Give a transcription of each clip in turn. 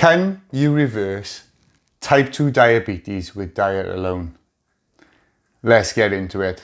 Can you reverse type 2 diabetes with diet alone? Let's get into it.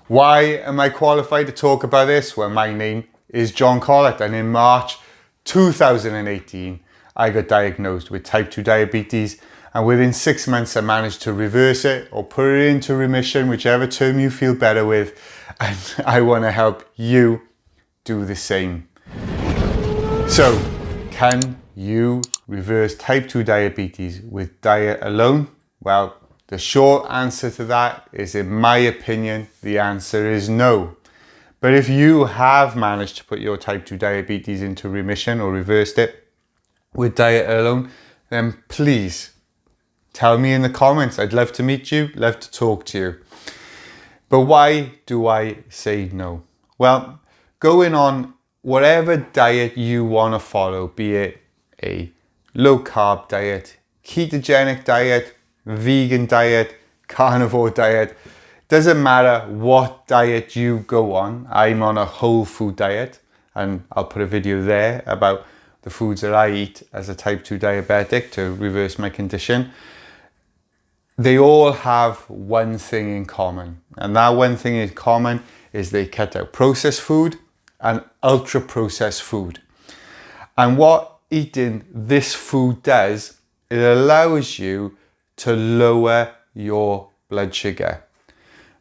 Why am I qualified to talk about this? Well, my name is John Collett, and in March 2018, I got diagnosed with type 2 diabetes, and within 6 months I managed to reverse it or put it into remission, whichever term you feel better with, and I want to help you do the same. So, can you reverse type 2 diabetes with diet alone? Well, the short answer to that is, in my opinion, the answer is no. But if you have managed to put your type 2 diabetes into remission or reversed it with diet alone, then please tell me in the comments. I'd love to meet you, love to talk to you. But why do I say no? Well, going on whatever diet you want to follow, be it a low carb diet, ketogenic diet, vegan diet, carnivore diet, doesn't matter what diet you go on. I'm on a whole food diet, and I'll put a video there about the foods that I eat as a type 2 diabetic to reverse my condition. They all have one thing in common, and that one thing in common is they cut out processed food and ultra processed food. And what eating this food does, it allows you to lower your blood sugar.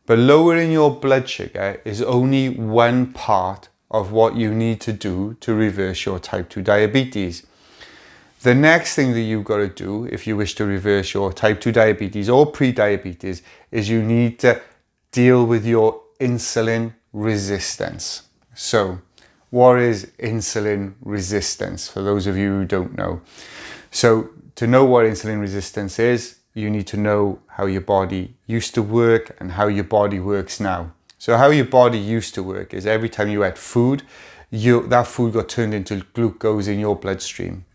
But lowering your blood sugar is only one part of what you need to do to reverse your type 2 diabetes. The next thing that you've got to do if you wish to reverse your type 2 diabetes or pre-diabetes is you need to deal with your insulin resistance. So, what is insulin resistance for those of you who don't know? So, to know what insulin resistance is, you need to know how your body used to work and how your body works now. So how your body used to work is every time you ate food, that food got turned into glucose in your bloodstream.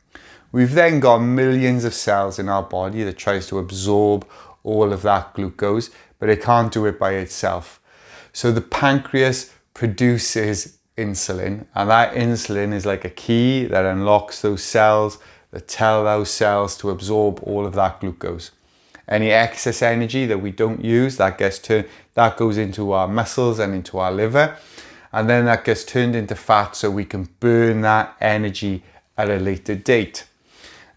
We've then got millions of cells in our body that tries to absorb all of that glucose, but it can't do it by itself. So the pancreas produces insulin, and that insulin is like a key that unlocks those cells, that tell those cells to absorb all of that glucose. Any excess energy that we don't use, that goes into our muscles and into our liver, and then that gets turned into fat so we can burn that energy at a later date.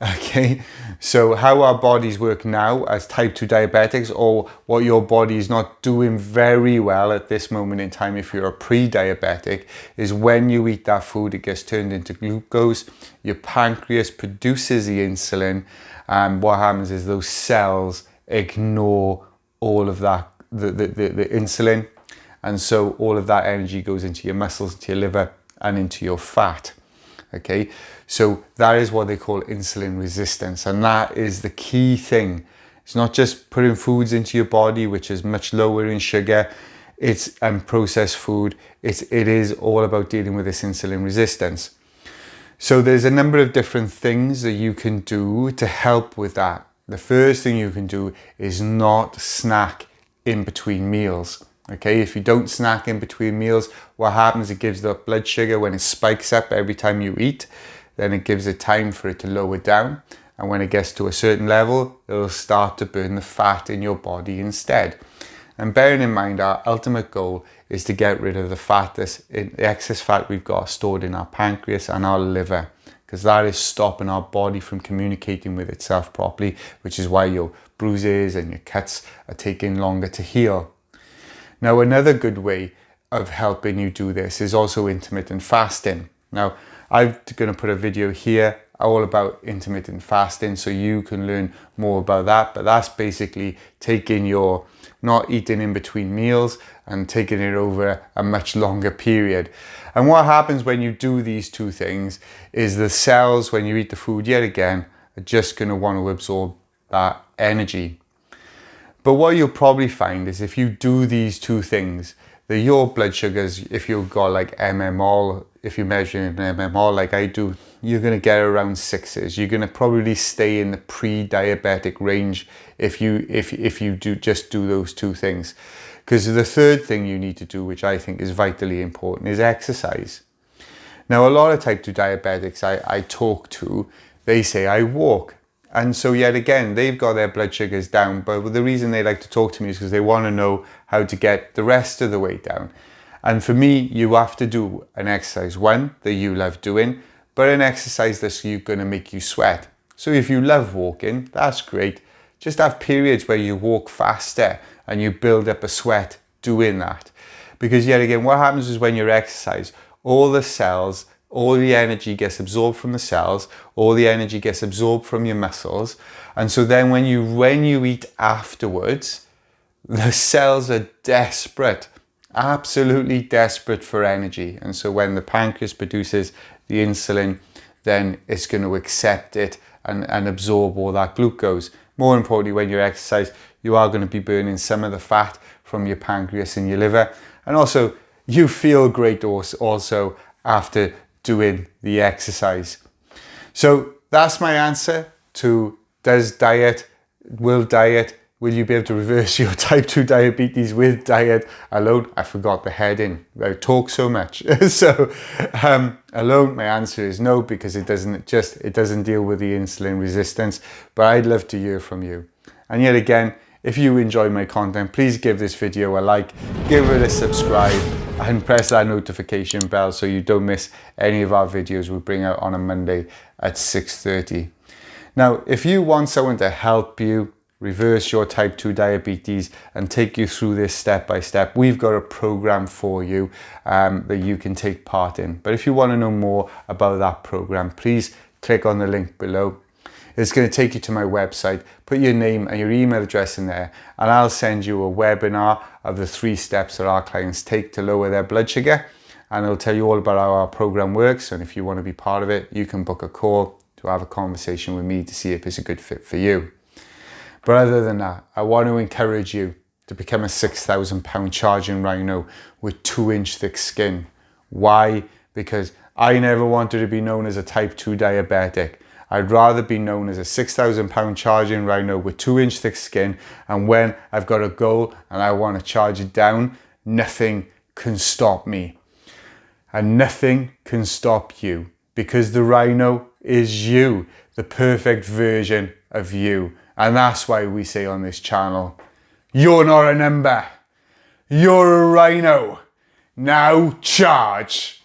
Okay, so how our bodies work now as type 2 diabetics, or what your body is not doing very well at this moment in time if you're a pre-diabetic, is when you eat that food, it gets turned into glucose, your pancreas produces the insulin, and what happens is those cells ignore all of that, the insulin, and so all of that energy goes into your muscles, into your liver, and into your fat. Okay, so that is what they call insulin resistance, and that is the key thing. It's not just putting foods into your body, which is much lower in sugar, it's processed food. It is all about dealing with this insulin resistance. So there's a number of different things that you can do to help with that. The first thing you can do is not snack in between meals. Okay, if you don't snack in between meals, what happens, it gives the blood sugar, when it spikes up every time you eat, then it gives it time for it to lower down. And when it gets to a certain level, it'll start to burn the fat in your body instead. And bearing in mind, our ultimate goal is to get rid of the fat, the excess fat we've got stored in our pancreas and our liver, because that is stopping our body from communicating with itself properly, which is why your bruises and your cuts are taking longer to heal. Now, another good way of helping you do this is also intermittent fasting. Now, I'm going to put a video here all about intermittent fasting so you can learn more about that, but that's basically taking your not eating in between meals and taking it over a much longer period. And what happens when you do these two things is the cells, when you eat the food yet again, are just going to want to absorb that energy. But what you'll probably find is if you do these two things, that your blood sugars, if you've got like if you're measuring an MMR like I do, you're going to get around 6s. You're going to probably stay in the pre-diabetic range if you do those two things. Because the third thing you need to do, which I think is vitally important, is exercise. Now, a lot of type 2 diabetics I talk to, they say I walk. And so yet again, they've got their blood sugars down, but the reason they like to talk to me is because they want to know how to get the rest of the way down. And for me, you have to do an exercise, one, that you love doing, but an exercise that's going to make you sweat. So if you love walking, that's great. Just have periods where you walk faster and you build up a sweat doing that. Because yet again, what happens is when you exercise, all the cells, all the energy gets absorbed from the cells, all the energy gets absorbed from your muscles. And so then when you eat afterwards, the cells are desperate, absolutely desperate for energy. And so when the pancreas produces the insulin, then it's going to accept it and absorb all that glucose. More importantly, when you exercise, you are going to be burning some of the fat from your pancreas and your liver. And also, you feel great also after doing the exercise. So that's my answer to will you be able to reverse your type 2 diabetes with diet alone? I forgot the heading. I talk so much. So alone, my answer is no, because it doesn't deal with the insulin resistance, but I'd love to hear from you. And yet again, if you enjoy my content, please give this video a like, give it a subscribe, and press that notification bell so you don't miss any of our videos we bring out on a Monday at 6:30. Now, if you want someone to help you reverse your type 2 diabetes and take you through this step by step, we've got a program for you that you can take part in. But if you want to know more about that program, please click on the link below. It's going to take you to my website. Put your name and your email address in there, and I'll send you a webinar of the 3 steps that our clients take to lower their blood sugar, and it'll tell you all about how our program works. And if you want to be part of it, you can book a call to have a conversation with me to see if it's a good fit for you. But other than that, I want to encourage you to become a 6,000 pound charging rhino with 2-inch thick skin. Why? Because I never wanted to be known as a type 2 diabetic. I'd rather be known as a 6,000 pound charging rhino with 2-inch thick skin, and when I've got a goal and I want to charge it down, nothing can stop me. And nothing can stop you, because the Rhino is you, the perfect version of you. And that's why we say on this channel, you're not a number, you're a Rhino. Now charge.